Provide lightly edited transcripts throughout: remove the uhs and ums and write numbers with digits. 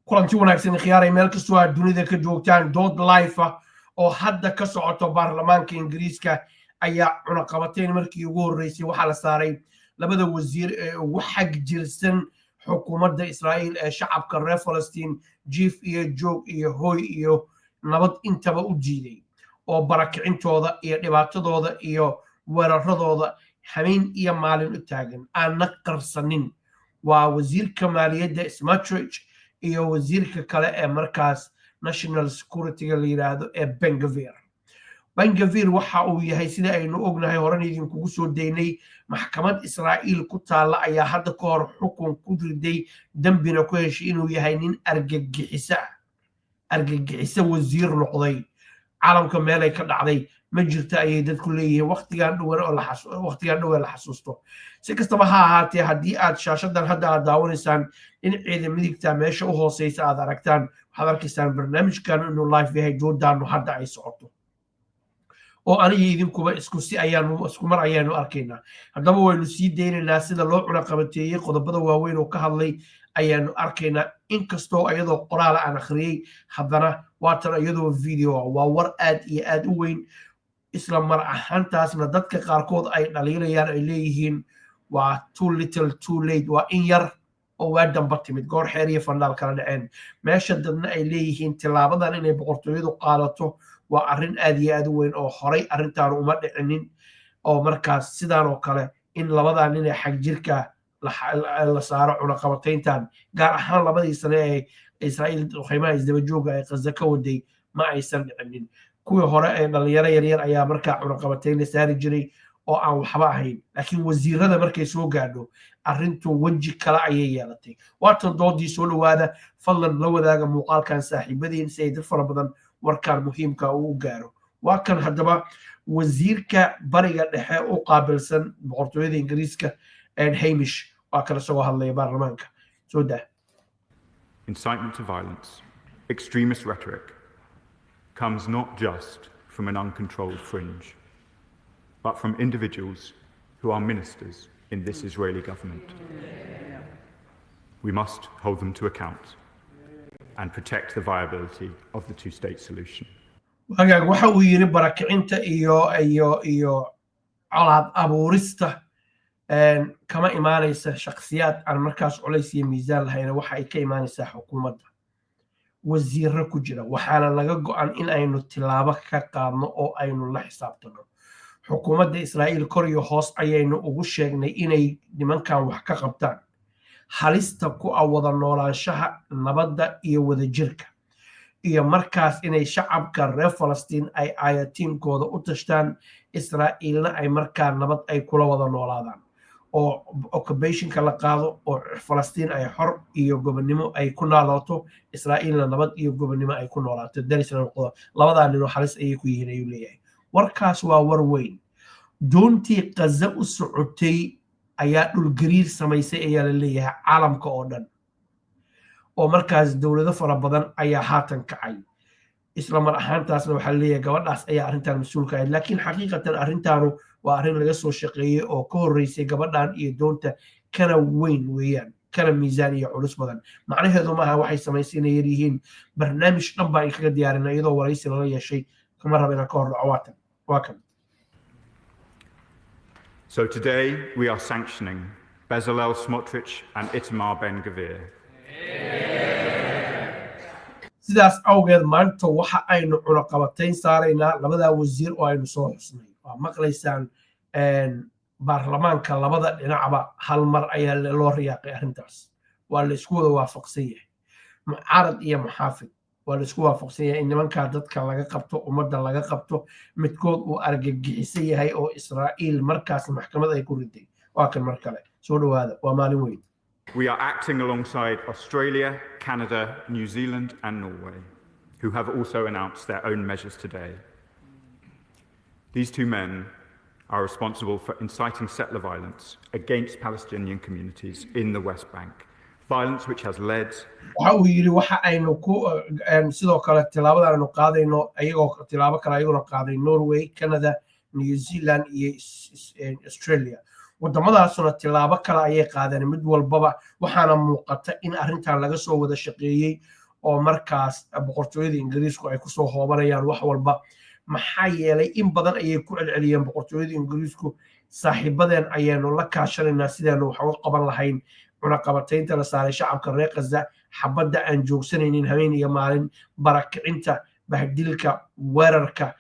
kulanti wanaagsan khiyaaray meel kastoo aad dunida ka joogtaan dood live oo hadda ka socoto baarlamaanka Ingiriiska ayaa cunaqabateyn markii ugu horeysay waxa la saaray labada wasiir ee ugu xag jirsan xukuumadda Israa'iil ee shacabka reer Falastiin jiif iyo joog iyo hooy iyo nabad intaba u jiiday oo barakicintooda iyo dhibaatadooda iyo weeraradooda habeen iyo maalin u taagan aan qarsanin waa wasiirka maaliyadda Smotrich iyo wasiirka kale ee markaas national security la yiraahdo ee Bank and Gvir waxa uu yahay sida aynu ognahay horan idin kugu soo deynay maxkamad Israa'iil ku taala ayaa hadda ka hor xukun ku riday dambina ku heshay inuu yahay nin argagixisa wasiir noqday caalamka meel ay ka dhacday ma jirta ayay dadku leeyihiin waqtigan dhow la xasuusto si kastaba ha ahaatee haddii aad shaashadan hadda aad daawanaysaan dhinaceeda midigta meesha u hooseysa aad aragtaan waxaad arkaysaan barnaamijkan inuu live yahay doodaanu hadda ay socoto oo aniga idinkuba isku mar ayaanu arkaynaa haddaba waynu sii daynaynaa sida loo cunaqabateeyey qodobada waaweyn oo ka hadlay ayaanu arkaynaa inkastoo iyadoo qoraal aan akhriyey haddana waatan iyadoo video waa war aad iyo aad u weyn isla mar ahaantaasna dadka qaarkood ay dhaliilayaan ay leeyihiin waa too little too late waa in yar oo waa damba timid goor xeer iyo fandhaal kala dhaceen meesha dadna ay leeyihiin tilaabadan inay boqortooyadu qaadato waa arrin aad iyo aad u weyn oo horay arrintaan uma dhicinin oo markaas sidaan oo kale in labadan nin ee xag jirka la saaro cunaqabateyntan gaar ahaan labadii sane ee Israa'iil qiimaha isdaba jooga ay Gaza ka waday ma aysan dhicinin kuwii hore ee dhalinyaro yaryar ayaa markaa cunaqabateyn la saari jiray oo aan waxba ahayn laakiin wasiirada markay soo gaadho arrintu waji kale ayay yeelatay waatan doodii soo dhawaada fadlan la wadaaga muuqaalkan saaxiibadiin si ay dad fara badan warkaan muhiimka uu gaaro waa kan haddaba wasiirka bariga dhexe u qaabilsan boqortooyada Ingiriiska Hamish waa kala soo hadlaya baarlamaanka soo daa Incitement to violence, extremist rhetoric, comes not just from an uncontrolled fringe, but from individuals who are ministers in this Israeli government. We must hold them to account and protect the viability of the two-state solution. waxa uu yiri barakicinta iyo colaad abuurista kama imaanaysa shakhsiyaad aan markaas culays iyo miisaan lahayn waxa ay ka imaanaysaa xukuumadda wasiirro ku jira waxaana laga go'an in aynu tilaabo ka qaadno oo aynu la xisaabtano xukuumadda Israa'iil kor iyo hoos ayaynu ugu sheegnay inay nimankan wax ka qabtaan halista ku wada noolaanshaha nabadda iyo wadajirka iyo markaas inay shacabka reer Falastiin ay ayatiinkooda u tashtaan Israa'iilna ay markaa nabad ay kula wada noolaadaan oo occupationka la qaado oo Falastiin ay xor iyo gobonnimo ay ku noolaato Israa'iilna nabad iyo gobonnimo ay ku noolaato darisna noqdo labadan nin oo halis ay ku yihiin ayuu leeyahay warkaas waa war weyn Doontii Gaza u socotay ayaa dhul gariir samaysay ayaa la leeyahay caalamka oo dhan oo markaas dawlado fara badan ayaa haatan kacay isla mar ahaantaasna waxa la leeyahay gabadhaas ayaa arrintan mas'uulka ah laakiin xaqiiqatan arrintaanu waa arrin laga soo shaqeeyay oo ka horeysay gabadhan iyo doonta kana weyn weeyaan kana miisaan iyo culus badan macnaheedu maaha waxay samaysay inay yar yihiin barnaamij dhan baan kaga diyaarinay iyadoo waraysi lala yeeshay kama raba inaan ka hor dhaco waa kan So today we are sanctioning Bezalel Smotrich and Itamar Ben-Gvir. sidaas awgeed maanta waxa aynu cunaqabateyn saaraynaa labada wasiir oo aynu soo xusnay waa maqlaysaan baarlamaanka labada dhinacba hal mar ayaa loo riyaaqay arrintaas waa la isku wada waafaqsan yahay mucaarad iyo muxaafid waa la isku waafaqsan yahay in nimankaa dadka laga qabto ummadda laga qabto midkood uu argagixisan yahay oo Israa'iil markaas maxkamad ay ku riday waa kan mar kale soo dhawaada waa maalin weyn We are acting alongside Australia, Canada, New Zealand and Norway, who have also announced their own measures today. These two men are responsible for inciting settler violence against Palestinian communities in the West Bank, violence which has led waxa uu yiri waxa aynu ku sidoo kale tilaabadan aynu qaadayno ayagoo tilaabo kale ayaguna qaaday Norway, Canada, New Zealand iyo Australia wadamadaasuna tilaabo kale ayay qaadeen mid walbaba waxaana muuqata in arrintan laga soo wada shaqeeyey oo markaas boqortooyada ingiriisku ay kusoo hoobanayaan wax walba maxaa yeelay in badan ayay ku celceliyeen boqortooyada ingiriisku saaxiibadeen ayaanu la kaashanaynaa sidaanu wax uga qaban lahayn cunaqabataynta la saaray shacabka reer Gaza xabadda aan joogsanaynin habeen iyo maalin barakicinta bahdilka weerarka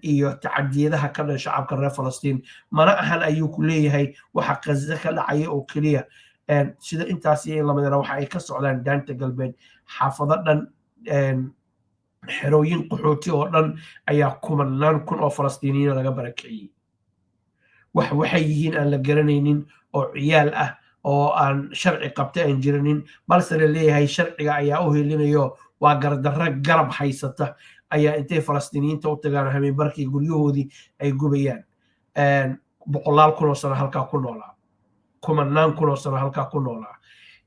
iyo tacadiyadaha ka dhan shacabka reer Falastiin mana ahan ayuu ku leeyahay waxa Gaza ka dhacaya oo kaliya sida intaas iyo lamidana waxa ay ka socdaan daanta galbeed xaafado dhan xerooyin qaxooti oo dhan ayaa kumanaan kun oo Falastiiniyiin laga barakiciyay waxay yihiin aan la garanaynin oo ciyaal ah oo aan sharci qabta aan jirinin balse la leeyahay sharciga ayaa u helinayo waa gardarro garab haysata ayaa intay Falastiiniyiinta u tagaan habeen barkii guryahoodii ay gubayaan boqolaal kun oo sano halkaa ku noolaa kumanaan kun oo sano halkaa ku noolaa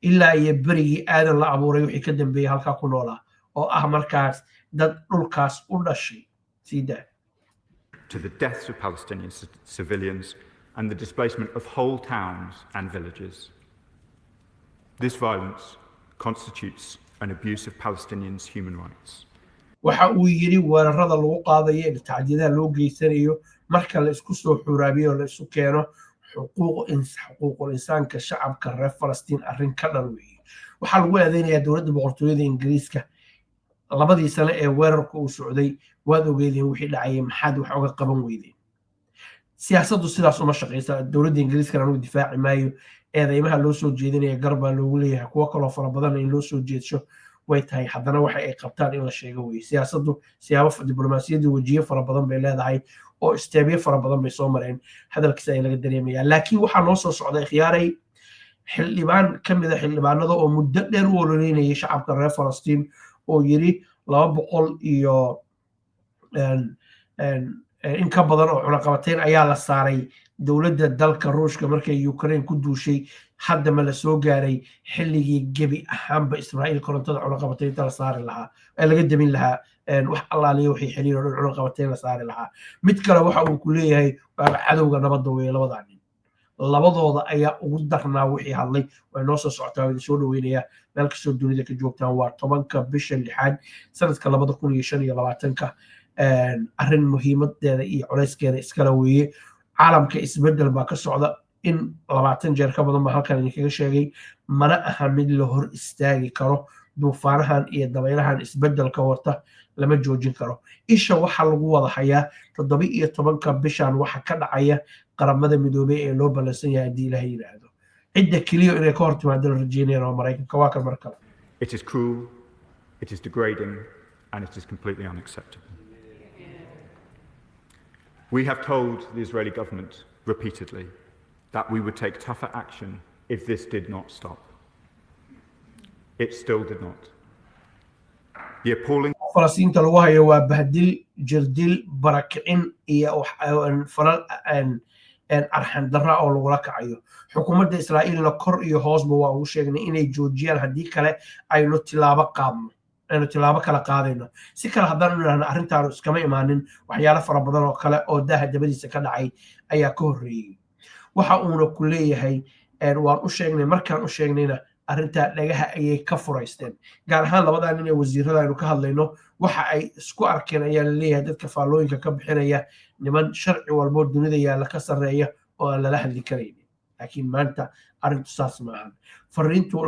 ilaa iyo berigii aadan la abuuray wixii ka dambeeyay halkaa ku noolaa oo ah markaas dad dhulkaas u dhashay sida to the deaths of Palestinian civilians and the displacement of whole towns and villages. This violence constitutes an abuse of Palestinians' human rights. waxa uu yiri weerarada lagu qaadayo in tacdiidaha loo geysanayo marka la isku soo xuraabiyo la isku keeno xuquuqul insaanka shacabka reer Falastiin arrin ka dhan weeye waxa lagu aadeynayaa dowladda boqortooyada Ingiriiska labadii sano ee weerarka uu socday waad ogeedeen wixii dhacay maxaad wax uga qaban weydeen siyaasaddu sidaas uma shaqeysa dowladda Ingiriiska uu difaaci maayo eedeymaha loo soo jeedinaya garba loogu leeyahay kuwa kale oo fara badan in loo soo jeedsho way tahay haddana waxa ay qabtaan in la sheego weeye siyaasaddu siyaabo diblomaasiyadda wajiyo fara badan bay leedahay oo istaabiye fara badan bay soo mareen hadalkiisa ay laga dareemayaan laakiin waxaa noo soo socday khiyaaray xildhibaan ka mid ah xildhibaanada oo muddo dheer u ololeynayay shacabka reer Falastiin oo yiri 200 iyo in ka badan oo cunaqabatayn ayaa la saaray dowladda dalka Ruushka markay Ukraine ku duushay hadda ma la soo gaaray xilligii gebi ahaanba Israa'iil korontada cunaqabataynta la saari lahaa ee laga damin lahaa wax allaaliyo wixii xiriir oo cunaqabatayn la saari lahaa mid kale waxa uu ku leeyahay cadowga nabadda way labada nin labadooda ayaa ugu darnaa wixii hadlay way noo soo socotaa way soo dhaweynaya meel kastoo dunida ka joogtaan waa 10 bisha 6 sanadka 2025 arrin muhiimadeeda iyo culayskeeda iskala weeye caalamka isbedel baa ka socda in 20 jeer ka badan ma halkan idinkaga sheegay mana aha mid la hor istaagi karo duufaanahan iyo dabaylahan isbedelka wata lama joojin karo isha waxa lagu wada hayaa 17 bishan waxa ka dhacaya qaramada midoobay ee loo balansan yahay hadii Ilaahay yiraahdo cidda kaliya inay ka hortimaado rajeynayaan oo Mareykanka waa kan markale It is cruel, it is degrading, and it is completely unacceptable. We have told the Israeli government repeatedly that we would take tougher action if this did not stop. It still did not. The appalling Falastiinta lagu hayo waa bahdil jirdil barakicin iyo falal arxan darra oo lagu la kacayo xukuumadda Israa'iilna kor iyo hoosba waa uu sheegnay inay joojiyaan hadii kale aynu tilaabo kala qaadayno si kale haddaan niraahno arrintaan iskama imaanin waxyaalo fara badan oo kale oo daaha dabadiisa ka dhacay ayaa ka horreeyay waxa uuna ku leeyahay waan u sheegnay markaan u sheegnayna arrinta dhagaha ayay ka furaysteen gaar ahaan labadan nin ee wasiirada aynu ka hadlayno waxa ay isku arkeen ayaa la leeyahay dadka faallooyinka ka bixinaya niman sharci walbo dunida yaala ka sarreeya oo aan lala hadli karaynin laakiin maanta arrintu saas maahan fariintu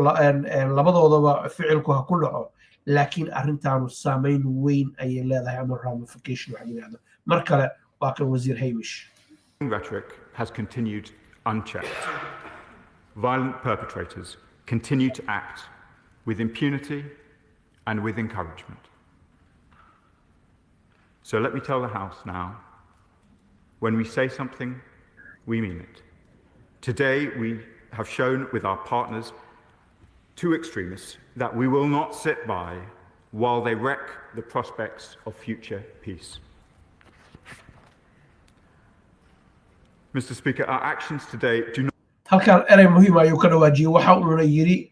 labadoodaba ficilku ha ku dhaco laakiin arrintaanu saameyn weyn ayay leedahay ama ramification waxa yiraahdo mar kale waa kan wasiir Haymish rhetoric has continued unchecked. Violent perpetrators continue to act with impunity and with encouragement. So let me tell the House now, when we say something, we mean it. Today we have shown with our partners, two extremists, that we will not sit by while they wreck the prospects of future peace. Mr. Speaker, our actions today do not halkan eray muhiim ayuu ka dhawaajiyay waxa uuna yiri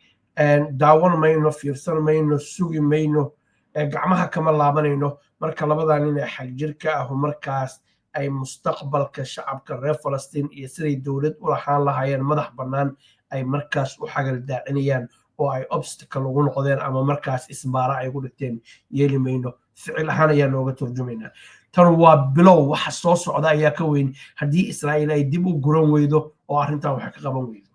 daawan mayno fiirsan mayno sugi mayno gacmaha kama laabanayno marka labadan nin ee xag jirka ah markaas ay mustaqbalka shacabka reer Falastiin iyo siday dowlad u lahaan lahaayeen madax bannaan ay markaas u xagal daacinayaan oo ay obstacle ugu noqdeen ama markaas isbaara ay ugu dhigteen yeeli mayno ficil ahaan ayaa nooga turjumaynaa tan waa bilow waxa soo socda ayaa ka weyn haddii Israa'iil ay dib u guran weydo oo arrintan wax ka qaban weydo.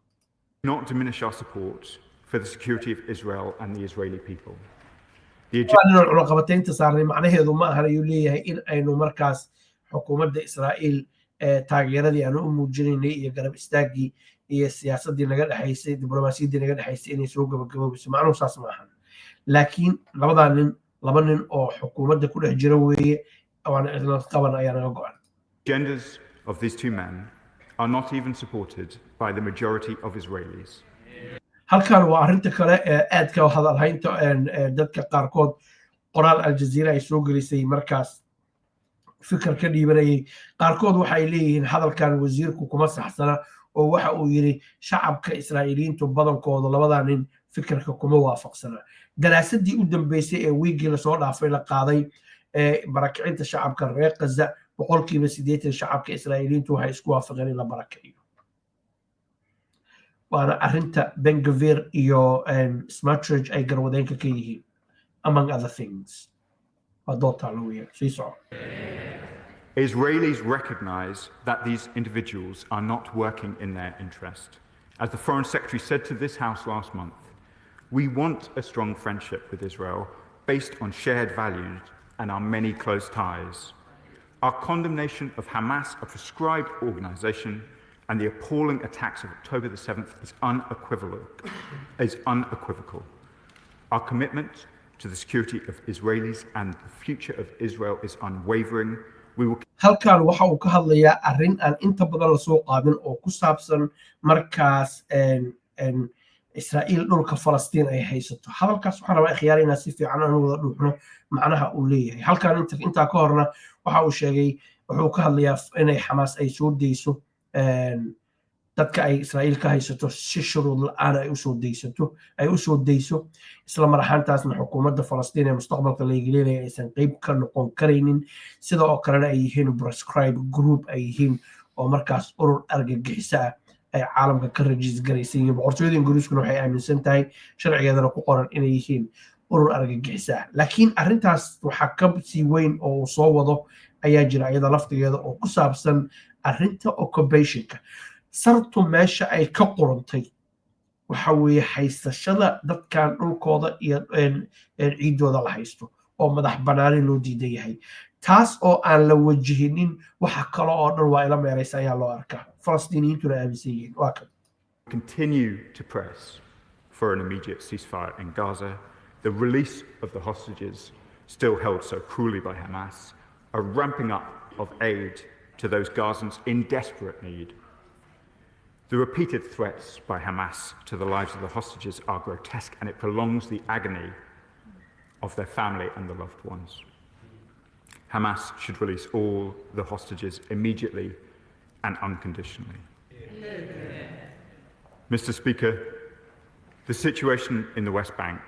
Not diminish our support for the security of Israel and the Israeli people. cunaqabataynta saarnay macnaheedu ma ahan ayuu leeyahay in aynu markaas xukuumadda Israa'iil taageeradii aanu u muujinaynay iyo garab istaagii iyo siyaasaddii naga dhaxaysay diblomaasiyaddii naga dhaxaysay inay soo gabagaboobayso macnuhu saas ma ahan laakiin laba nin oo xukuumadda ku dhex jira weeye waana cidla qaban ayaa naga go'an. Agendas of these two men are not even supported by the majority of Israelis. halkan waa arrinta kale ee aadka hadalhaynta dadka qaarkood qoraal Al-Jazeera ay soo gelisay markaas fikir ka dhiibanayay qaarkood waxay leeyihiin hadalkan wasiirku kuma saxsana oo waxa uu yiri shacabka Israa'iiliyiintu badankooda labada nin fikirka kuma waafaqsana daraasadii u dambeysay ee wiigii la soo dhaafay la qaaday barakicinta shacabka reer Gaza 80% shacabka Israa'iiliyiintu waxay isku waafaqeen in la barakiciyo waana arrinta Bank Gvir iyo Smotrich ay garwadeenka ka yihiin among other things. Israelis recognize that these individuals are not working in their interest. As the Foreign Secretary said to this House last month, we want a strong friendship with Israel based on shared values and our many close ties. Our condemnation of Hamas, a proscribed organization, and the appalling attacks of October the 7th is unequivocal. Our commitment to the security of Israelis and the future of Israel is unwavering. We will halkan waxa uu ka hadlayaa arrin aan inta badan la soo qaadin oo ku saabsan markaas Israa'iil dhulka Falastiin ay haysato hadalkaas waxaan rabaa khiyaar inaan si fiican aan wada dhuuxno macnaha uu leeyahay halkan inta ka horna waxa uu sheegay wuxuu ka hadlayaa inay Hamas ay soo deyso dadka ay Israa'iil ka haysato si shuruud la'aan ay u soo deyso isla mar ahaantaasna xukuumadda Falastiin ee mustaqbalka la yeelanaya aysan qayb ka noqon karaynin sida oo kalena ay yihiin proscribed group ay yihiin oo markaas urur argagixisa ah ay caalamka ka rajiis garaysan yihiin boqortooyada Ingiriiskuna waxay aaminsan tahay sharcigeedana ku qoran inay yihiin urur argagixisa ah laakiin arrintaas waxa ka sii weyn oo soo wado ayaa jira iyada laftigeeda oo ku saabsan arrinta occupationka sartu meesha ay ka qorantay waxa weeye haysashada dadkan dhulkooda iyo ciidooda la haysto oo madax banaani loo diidan yahay taas oo aan la wajahinin waxa kale oo dhan waa ila meeraysa ayaa loo arkaa Falastiiniyiintuna aaminsan yihiin waa kan continue to press for an immediate ceasefire in Gaza, the release of the hostages still held so cruelly by Hamas, a ramping up of aid to those Gazans in desperate need. The repeated threats by Hamas to the lives of the hostages are grotesque, and it prolongs the agony of their family and the loved ones. Hamas should release all the hostages immediately and unconditionally. Mr. Speaker, the situation in the West Bank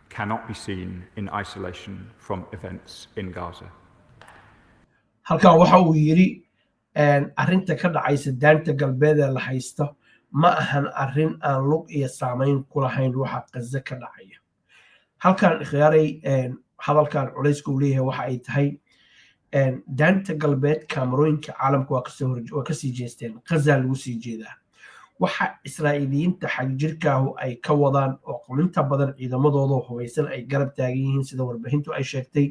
cannot be seen in isolation from events in Gaza. halkan waxa uu yiri arrinta ka dhacaysa daanta galbeed ee la haysto ma ahan arrin aan lug iyo saameyn ku lahayn waxa Gaza ka dhacaya halkan khiyaaray hadalkan culayska uu leeyahay waxa ay tahay daanta galbeed kaamarooyinka caalamka waa ka sii jeesteen Gaza lagu sii jeedaa waxa Israa'iiliyiinta xag jirkaahu ay ka wadaan oo qaminta badan ciidamadooda hubeysan ay garab taagan yihiin sida warbaahintu ay sheegtay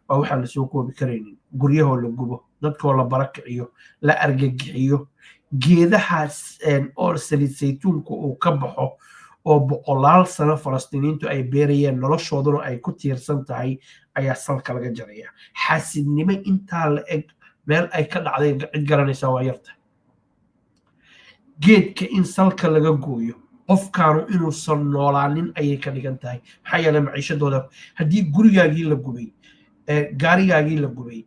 waa waxaan la soo koobi karaynin guryahoo la gubo dadkoo la barakiciyo la argagixiyo geedahaas oo saliid saytuunka uu ka baxo oo boqolaal sano Falastiiniintu ay beerayeen noloshooduna ay ku tiirsan tahay ayaa salka laga jaraya xaasidnimo intaa la eg meel ay ka dhacday cid garanaysa waa yarta geedka in salka laga gooyo qofkaanu inuusan noolaanin ayay ka dhigan tahay maxaa yeelay maciishadooda haddii gurigaagii la gubay gaarigaagii la gubay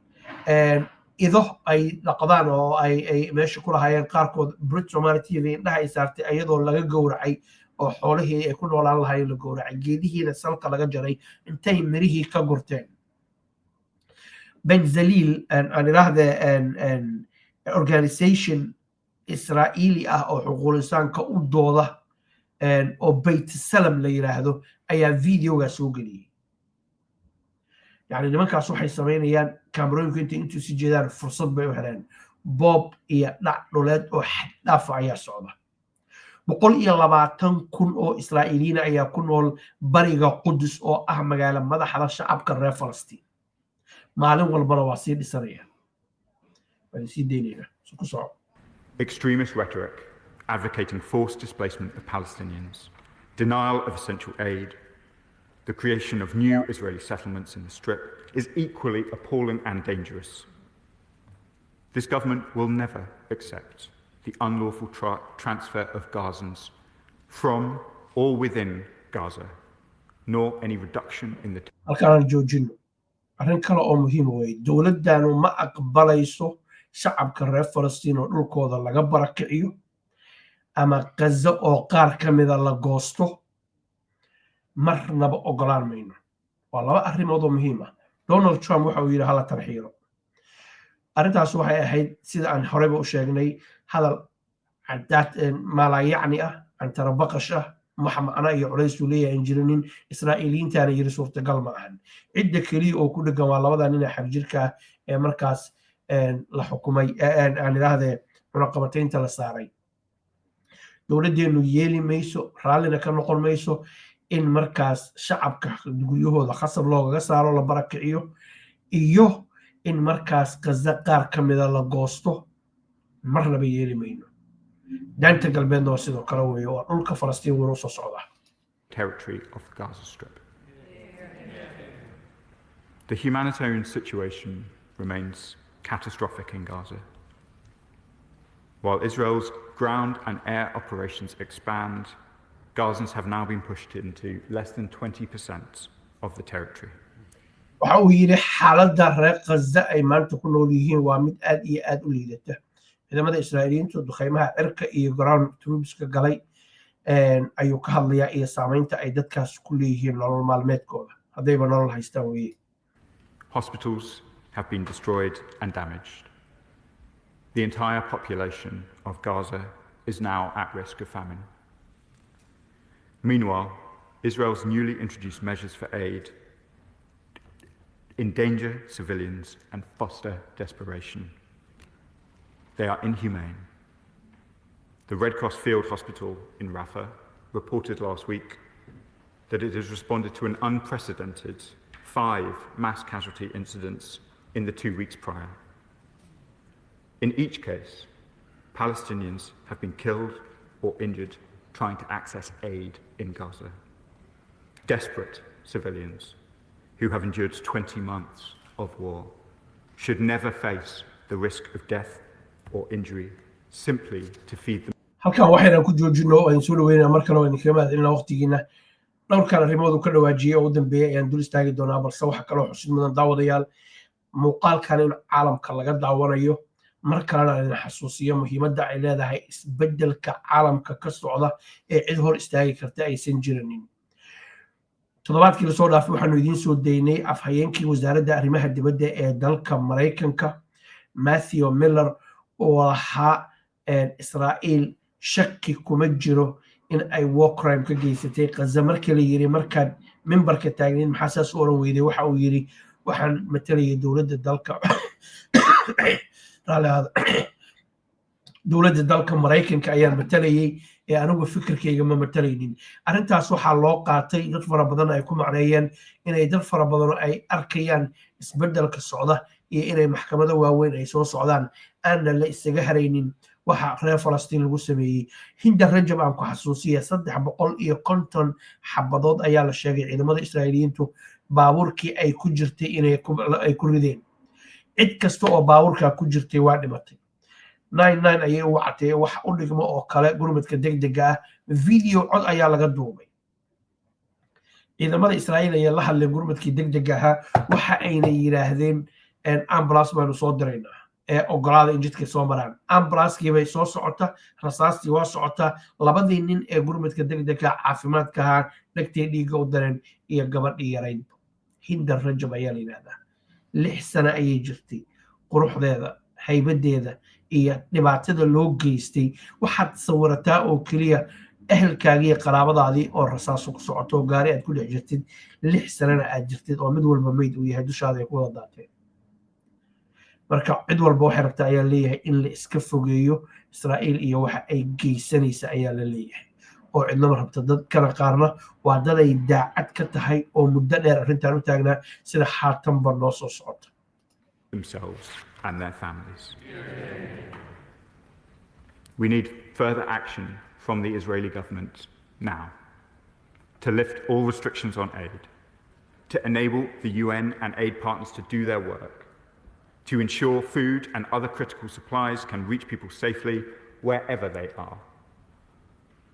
ido ay dhaqdaan oo ay meesha ku lahaayeen qaarkood Brit Somali TV indhaha ay saartay ayadoo laga gowracay oo xoolihii ay ku noolaan lahaayeen la gowracay geedihiina salka laga jaray intay mirihii ka gurteen بنزليل أنا رهذا an organization إسرائيلي أو حقوق الإنسان كأودوضة أو بيت السلام اللي يراهدو أي فيديو جاسوقلي يعني لما كان صحي سمينيان كاميرون كنت انتو سجدان فرصة بيوهران بوب إيا نعلولاد أو حتى فعيا صعبة بقول إيا لباتن كن أو إسرائيليين أيا كنول بريغا قدس أو أهمغالا ماذا حدا شعب كالريا فلسطين معلوم والبرواسير إسرائيل فنسي دينينا سوكو صعب Extremist rhetoric advocating forced displacement of Palestinians, denial of essential aid, the creation of new Israeli settlements in the Strip is equally appalling and dangerous. This government will never accept the unlawful transfer of Gazans from or within Gaza, nor any reduction in the... halkaan joojino arrin kale oo muhiim weeye dowladdaanu ma aqbalayso shacabka reer falastiin oo dhulkooda laga barakiciyo ama Gaza oo qaar ka mida la goosto marnaba ogolaan mayno waa laba arrimood oo muhiim ah Donald Trump waxa uu yiri hala tarxiiro arrintaas waxay ahayd sida aan horeyba u sheegnay hadal cadaad mala yacni ah aan tarabaqash ah maxamed ana iyo culays uu leeyahay injirinin Israa'iiliintaana yiri suurtagal ma ahan cidda kaliya oo ku dhagan waa labada nin ee xabjirka ee markaas la xukumay aan iraahday cunaqabataynta la saaray dowladdeenu yeeli mayso raallina ka noqon mayso in markaas shacabka guryahooda khasab loogaga saaro la barakiciyo iyo in markaas Gaza qaar ka mida la goosto marnaba yeeli mayno daanta galbeedna waa sidoo kale weeye waa dhulka Falastiin wuu soo socdaa territory of the Gaza Strip. The humanitarian situation remains catastrophic in Gaza. While Israel's ground and air operations expand, Gazans have now been pushed into less than 20% of the territory. waxa uu yiri xaaladda reer Gaza ay maanta ku nool yihiin waa mid aad iyo aad u liidata ciidamada Israa'iiliyiintu duqeymaha cirka iyo ground troops-ka galay ayuu ka hadlayaa iyo saameynta ay dadkaas ku leeyihiin nolol maalmeedkooda haddayba nolol haystaan weeye Hospitals have been destroyed and damaged. The entire population of Gaza is now at risk of famine. Meanwhile, Israel's newly introduced measures for aid endanger civilians and foster desperation. They are inhumane. The Red Cross Field Hospital in Rafah reported last week that it has responded to an unprecedented 5 mass casualty incidents in the 2 weeks prior. In each case, Palestinians have been killed or injured trying to access aid in Gaza. Desperate civilians who have endured 20 months of war should never face the risk of death or injury simply to feed them. halkaan waxayna ku joojino oo soo dhaweynaa markale oo idinkaga mahadcelina waqtigiina dhowrkan arrimood ka dhawaajiyay oo u dambeeyay ayaan dul istaagi doonaa balse waxa kale oo xusid mudan daawadayaal muuqaalkan in caalamka laga daawanayo mar kalena idin xasuusiyo muhiimadda ay leedahay isbeddelka caalamka ka socda ee cid hor istaagi karta aysan jirinin toddobaadkii la soo dhaafay waxaanu idiin soo daynay afhayeenkii wasaaradda arrimaha dibadda ee dalka Mareykanka Matthew Miller oo lahaa Israa'iil shaki kuma jiro in ay war crime ka geysatay Gaza markii la yiri markaan memberka taagnin maxaa saas u oran weyday waxa uu yiri waxaan matalayay dowladda dalka dowladda dalka Mareykanka ayaan matalayay ee anigu fikirkayga ma matalaynin arrintaas waxaa loo qaatay dad fara badan ay ku macneeyeen inay dad fara badan ay arkayaan isbeddelka socda iyo inay maxkamado waaweyn ay soo socdaan aan la isaga haraynin waxa reer Falastiin lagu sameeyay hinda rajab aan ku xasuusiya 350 xabadood ayaa la sheegay ciidamada Israa'iiliyiintu baabuurkii ay ku jirtay inay ku rideen cid kasta oo baabuurka ku jirtay waa dhimatay 99 ayay u wactay wax u dhigmo oo kale gurmadka degdega ah video cod ayaa laga duubay ciidamada Israa'iil ayaa la hadlay gurmadkii degdega ah waxa ayna yiraahdeen ambulance baanu soo diraynaa ee ogolaada in jidka soo maraan ambulance-kii bay soo socota rasaastii waa socota labadii nin ee gurmadka degdega caafimaadka ahaa dhagtay dhiiga u dareen iyo gabadhii yarayd hinda rajab ayaa la yiraahdaa 6 sano ayay jirtay quruxdeeda haybadeeda iyo dhibaatada loo geystay waxaad sawirataa oo keliya ehelkaagii qaraabadaadii oo rasaaso ku socoto oo gaari aad ku dhex jirtid 6 sanana aad jirtid oo mid walba mayd uu yahay dushaada ay ku wada daateen marka cid walba waxay rabtaa ayaa leeyahay in la iska fogeeyo Israa'iil iyo waxa ay geysanaysa ayaa la leeyahay oo cidnaba rabta dadkana qaarna waa dad ay daacad ka tahay oo muddo dheer arrintan u taagnaa sida xaatanba noo soo socota themselves and their families. We need further action from the Israeli government now to lift all restrictions on aid, to enable the UN and aid partners to do their work, to ensure food and other critical supplies can reach people safely wherever they are.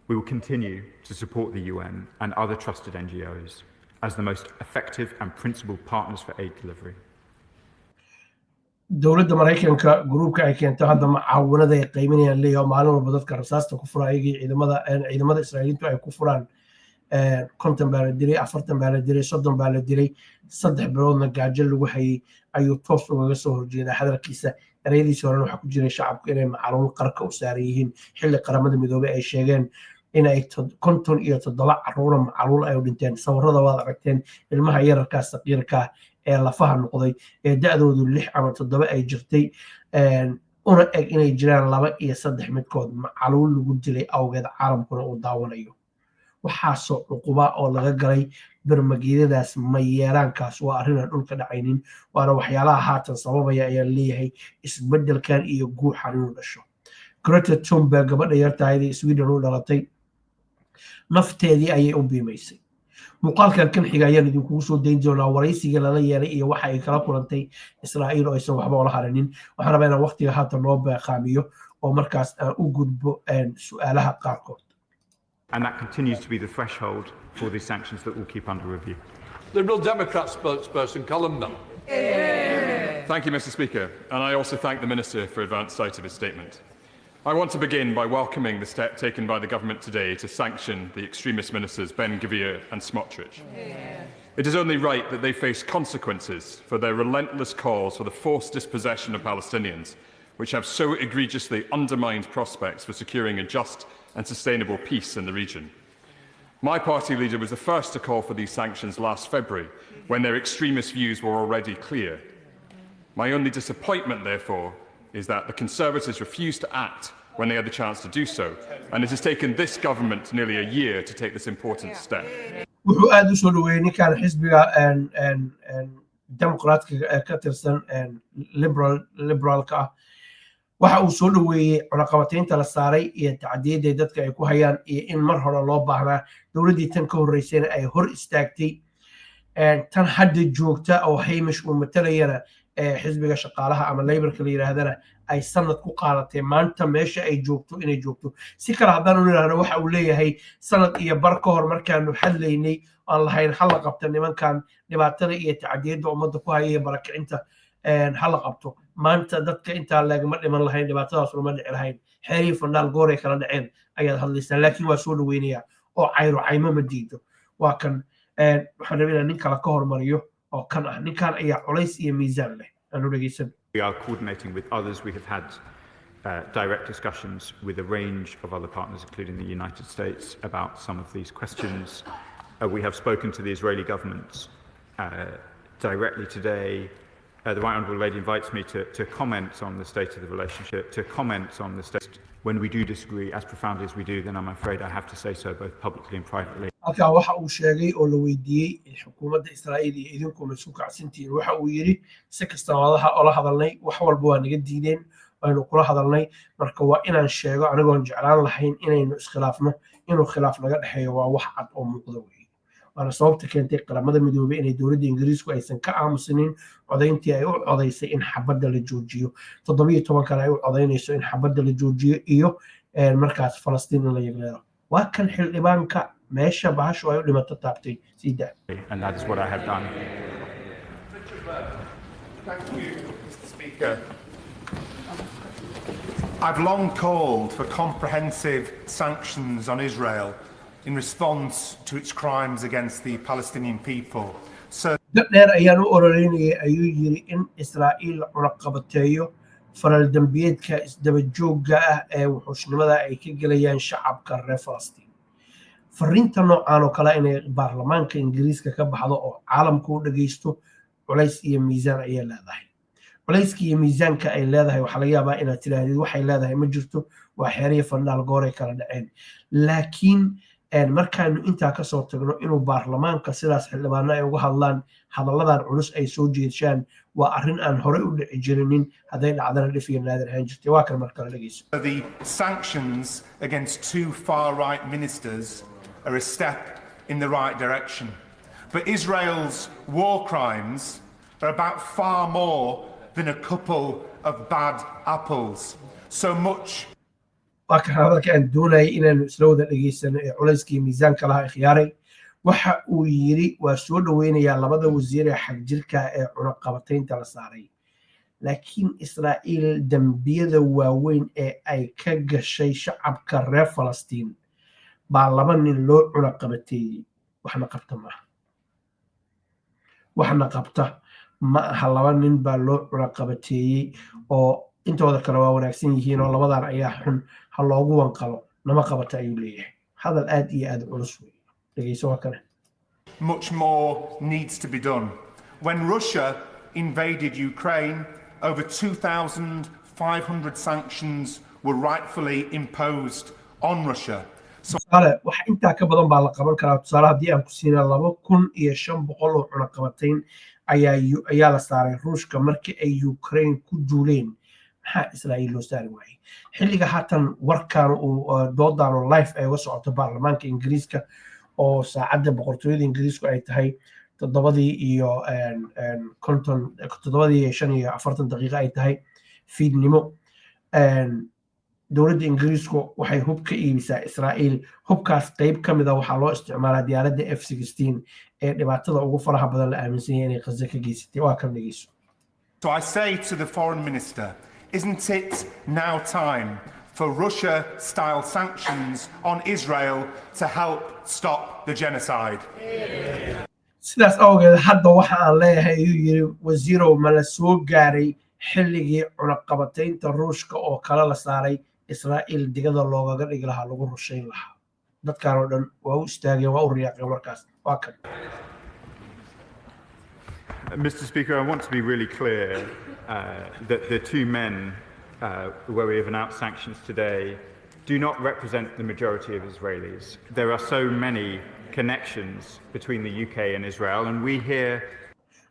We will continue to support the UN and other trusted NGOs as the most effective and principled partners for aid delivery. dowladda Mareykanka groupka ay keento hadda macaawinada ay qiiminayaan leeyahay maalin walba dadka rasaasta ku fura ayagii ciidamada Israa'iiliintu ay ku furaan 50 baa la dilay 40 baa la dilay 30 baa la dilay 3 biloodna gaajo lagu hayay ayuu toos uga soo horjeedaa hadalkiisa ereyadiisa hore waxa ku jiray shacabku inay macaluul qarka u saaran yihiin xilli qaramada midoobay ay sheegeen in ay 57 caruur macaluul ay u dhinteen sawirada waad aragteen ilmaha yararka saqiirka ee lafaha noqday ee da'doodu 6 ama 7 ay jirtay una eg inay jiraan 2 iyo 3 midkood macaluul lagu dilay awgeed caalamkuna uu daawanayo waxaasoo cuquba oo laga galay barmageedadaas ma yeeraankaas waa arrin aan dhulka dhacaynin waana waxyaalaha haatan sababaya ayaa leeyahay isbeddelkan iyo guuxan inuu dhasho Greta Thunberg gabadha yartahay Sweden u dhalatay nafteedii ayay u biimaysay muuqaalkan kan xiga ayaan idinkugu soo dayn doonaa waraysiga lala yeelay iyo waxa ay kala kulantay Israa'iil oo aysan waxba ola harinin waxaan rabaa inaan waqtiga haatan loo baaqaamiyo oo markaas aan u gudbo su'aalaha qaarkood. And that continues to be the threshold for these sanctions that we'll keep under review. Liberal Democrat spokesperson Columna. Thank you, Mr. Speaker, and I also thank the Minister for advance sight of his statement. I want to begin by welcoming the step taken by the government today to sanction the extremist ministers Ben Gvir and Smotrich. It is only right that they face consequences for their relentless calls for the forced dispossession of Palestinians, which have so egregiously undermined prospects for securing a just and sustainable peace in the region. My party leader was the first to call for these sanctions last February, when their extremist views were already clear. My only disappointment, therefore, is that the Conservatives refused to act when they had the chance to do so, and it has taken this government nearly a year to take this important step. wuxuu aad u soo dhaweeyay ninkan xisbiga Democratka ka tirsan liberalka ah waxa uu soo dhaweeyay cunaqabataynta la saaray iyo tacdiyada dadka ay ku hayaan iyo in mar hore loo baahnaa dowladii tan ka horeysayna ay hor istaagtay tan hadda joogta oo Hamish uu matalayana xisbiga shaqaalaha ama laborka la yiraahdana ay sanad ku qaadatay maanta meesha ay joogto inay joogto si kala haddaan u yiraahdo waxa uu leeyahay sanad iyo bar ka hor markaanu hadlaynay aan lahayn hal la qabta nimankan dhibaatada iyo tacdiyada ummadda ku hayay barakicinta hal la qabto maanta dadka inta lagama dhiman lahayn dhibaatadaas uma dhici lahayn xeerii fandhaal goor ay kala dhaceen ayaad hadlaysaa laakiin waa soo dhaweynaya oo caymo ma diido waa kan waxaan rabaa nin kala ka hormariyo oo kan ah ninkan ayaa culays iyo miisaan leh aanu dhageysan. We are coordinating with others. We have had direct discussions with a range of other partners, including the United States, about some of these questions. We have spoken to the Israeli government directly today. The Right Honourable Lady invites me to comment on the state of the relationship, to comment on the state. When we do disagree as profoundly as we do, then I'm afraid I have to say so both publicly and privately. halkaa waxa uu sheegay oo la weydiiyey xukuumadda Israa'iil iyo idinku ma isku kacsantiin waxa uu yiri si kasta oo hadalnay wax walba waa naga diideen aynu kula hadalnay marka waa inaan sheego anigoon jeclaan lahayn inaynu iskhilaafno inuu khilaaf naga dhaxeeyo waa wax cad oo muuqda weeye waana sababta keentay qaramada midoobay inay dowladda Ingiriisku aysan ka aamusanin codayntii ay u codaysay in xabadda la joojiyo 17 kale ay u codaynayso in xabadda la joojiyo iyo markaas Falastiin la yeelo waa kan xildhibaanka meesha bahashu ay u dhimato taabtay sida and that is what I have done. Thank you, Mr. Speaker. I've long called for comprehensive sanctions on Israel in response to its crimes against the Palestinian people So dheer ayaan u oroleynayay ayuu yiri in Israa'iil cunaqabateeyo faral dambiyeedka isdaba joogga ah ee wuxuushnimada ay ka galayaan shacabka reer Falastiin. Fariinta noocaan oo kale inay baarlamaanka Ingiriiska ka baxdo oo caalamku u dhageysto culays iyo miisaan ay leedahay. culayska iyo miisaanka ay leedahay waxa laga yaabaa inaad tiraahdo waxay leedahay ma jirto waa xeeriyo fandhaal gooray kala dhaceen. Laakiin markaanu intaa ka soo tagno inuu baarlamaanka sidaas xildhibaano ay uga hadlaan hadalladan culus ay soo jeedishaan waa arrin aan horey u dhici jirinin hadday dhacdana dhif iyo naadir ahaan jirtay. waa kan markale dhegeyso. the sanctions against two far-right ministers are a step in the right direction. But Israel's war crimes are about far more than a couple of bad apples. So much. waa kan hadalka aan doonayay inaanu isla wada dhegeysano ee culayskii miisaanka lahaa ikhyaaray waxa uu yiri waa soo dhaweynayaa labada wasiir ee xag jirka ee cunaqabataynta la saaray. laakiin Israa'iil dambiyada waaweyn ee ay ka gashay shacabka reer Falastiin baa laba nin loo cunaqabateeyey waxna qabta ma aha laba nin baa loo cunaqabateeyey oo intooda kale waa wanaagsan yihiin oo labadan ayaa xun ha loogu wanqalo nama qabata ayuu leeyahay. hadal aad iyo aad culus wey. dhegeyso waa kale. Much more needs to be done. When Russia invaded Ukraine, over 2,500 sanctions were rightfully imposed on Russia. tusaale wax intaa ka badan baa la qaban karaa. tusaale haddii aan ku siina 2,500 oo cunaqabatayn ayaa la saaray ruushka markii ay Ukraine ku duuleen. maxaa Israa'iil loo saari waayay xilliga haatan warkaan uu doodaan oo live ay uga socoto baarlamaanka Ingiriiska oo saacadda boqortooyada Ingiriisku ay tahay 7:45 daqiiqo ay tahay fiidnimo. dowladda Ingiriisku waxay hub ka iibisaa Israa'iil. hubkaas qayb ka mid ah waxaa loo isticmaalaa diyaaradda F-16 ee dhibaatada ugu faraha badan la aaminsan yahay inay Gaza ka geysatay. waa kan dhegeyso. So I say to the foreign minister, isn't it now time for Russia-style sanctions on Israel to help stop the genocide? sidaas awgeed hadda waxa aan leeyahay ayuu yiri wasiirow ma la soo gaaray xilligii cunaqabataynta ruushka oo kale la saaray Israa'iil digada loogaga dhigi lahaa lagu rushayn lahaa. dadkaan oo dhan waa u istaageen waa u riyaaqeen markaas. waa kan. Mr. Speaker, I want to be really clear that the two men where we have announced sanctions today do not represent the majority of Israelis. There are so many connections between the UK and Israel, and we hear.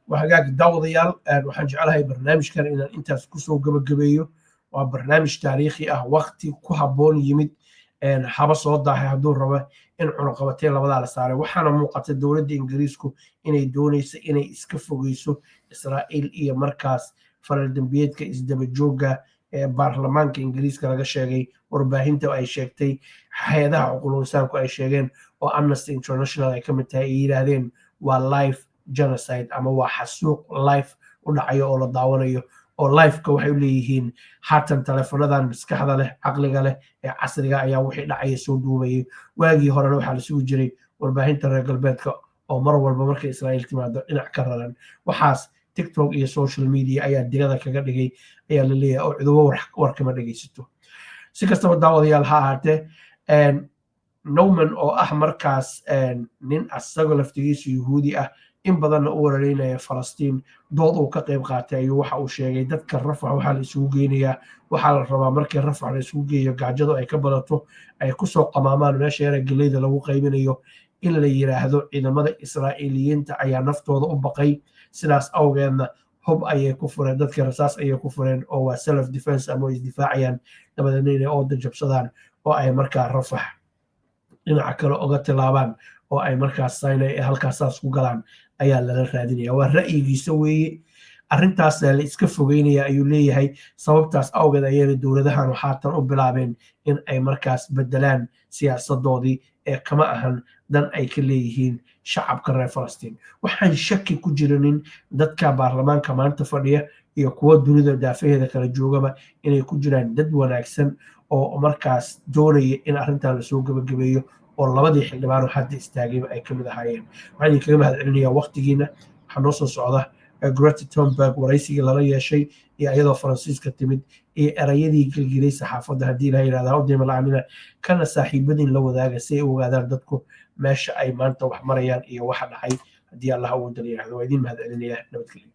وحقاق داوديال waxaan jecelahay barnaamijkan inaan intaas ku soo gabagabeeyo. waa barnaamij taariikhi ah waqti ku habboon yimid haba soo daahay hadduu rabo in cunaqabateyn labadaa la saaray. waxaana muuqata dowladda Ingiriisku inay doonayso inay iska fogeyso Israa'iil iyo markaas faral dambiyeedka isdaba joogga ee baarlamaanka Ingiriiska laga sheegay warbaahinta ay sheegtay hay'adaha xuquuqul insaanku ay sheegeen oo Amnesty International ay ka mid tahay ay yiraahdeen waa live genocide ama waa xasuuq live u dhacayo oo la daawanayo oo live-ka waxay u leeyihiin haatan teleefoonadan maskaxda leh caqliga leh ee casriga ayaa wixii dhacaya soo duubayay. waagii horena waxaa la sugi jiray warbaahinta reer galbeedka oo mar walba markay Israa'iil timaado dhinac ka raran. waxaas TikTok iyo social media ayaa digada kaga dhigay ayaa la leeyahay oo cidubo war kama dhegeysato. si kastaba daawadayaal ha ahaatee Norman oo ah markaas nin asagoo laftigiisu Yahuudi ah in badanna u warareynaya Falastiin dood uu ka qayb qaatay ayuu waxa uu sheegay dadka Rafax waxa la isugu geynayaa waxa la rabaa markii Rafax la isugu geeyo gaajadu ay ka badato ay ku soo qamaamaan meesha yar galeyda lagu qaybinayo in la yiraahdo ciidamada Israa'iiliyiinta ayaa naftooda u baqay. sidaas awgeedna hub ayay ku fureen dadka rasaas ayay ku fureen oo waa self defense ama isdifaacayaan dabadeedna inay oo jabsadaan oo ay markaa Rafax dhinaca kale uga tilaabaan oo ay markaas saynay halkaas ku galaan ayaa lala raadinaya. waa ra'yigiisa weeye. arrintaas la iska fogeynaya ayuu leeyahay. sababtaas awgeed ayay dowladahan haatan u bilaabeen in ay markaas bedelaan siyaasadoodii ee kama ahan dan ay ka leeyihiin shacabka reer Falastiin. waxaan shaki ku jirinin dadka baarlamaanka maanta fadhiya iyo kuwa dunida daafaheeda kala joogaba inay ku jiraan dad wanaagsan oo markaas doonaya in arrintan lasoo gabagabeeyo oo labadii xildhibaan oo hadda istaagayba ay ka mid ahaayeen waxaan idinkaga mahadcelinayaa waqtigiina waxaa noo soo socda Greta Thunberg waraysigii lala yeeshay iyo iyadoo Faransiiska timid iyo erayadii gelgelay saxaafadda haddii la yidhahda hawdeyma la'aanina kana saaxiibadiin la wadaaga si ay u ogaadaan dadku meesha ay maanta wax marayaan iyo waxa dhacay haddii allah uu dan yidhahdo waa idin mahadcelinayaa nabadgelyo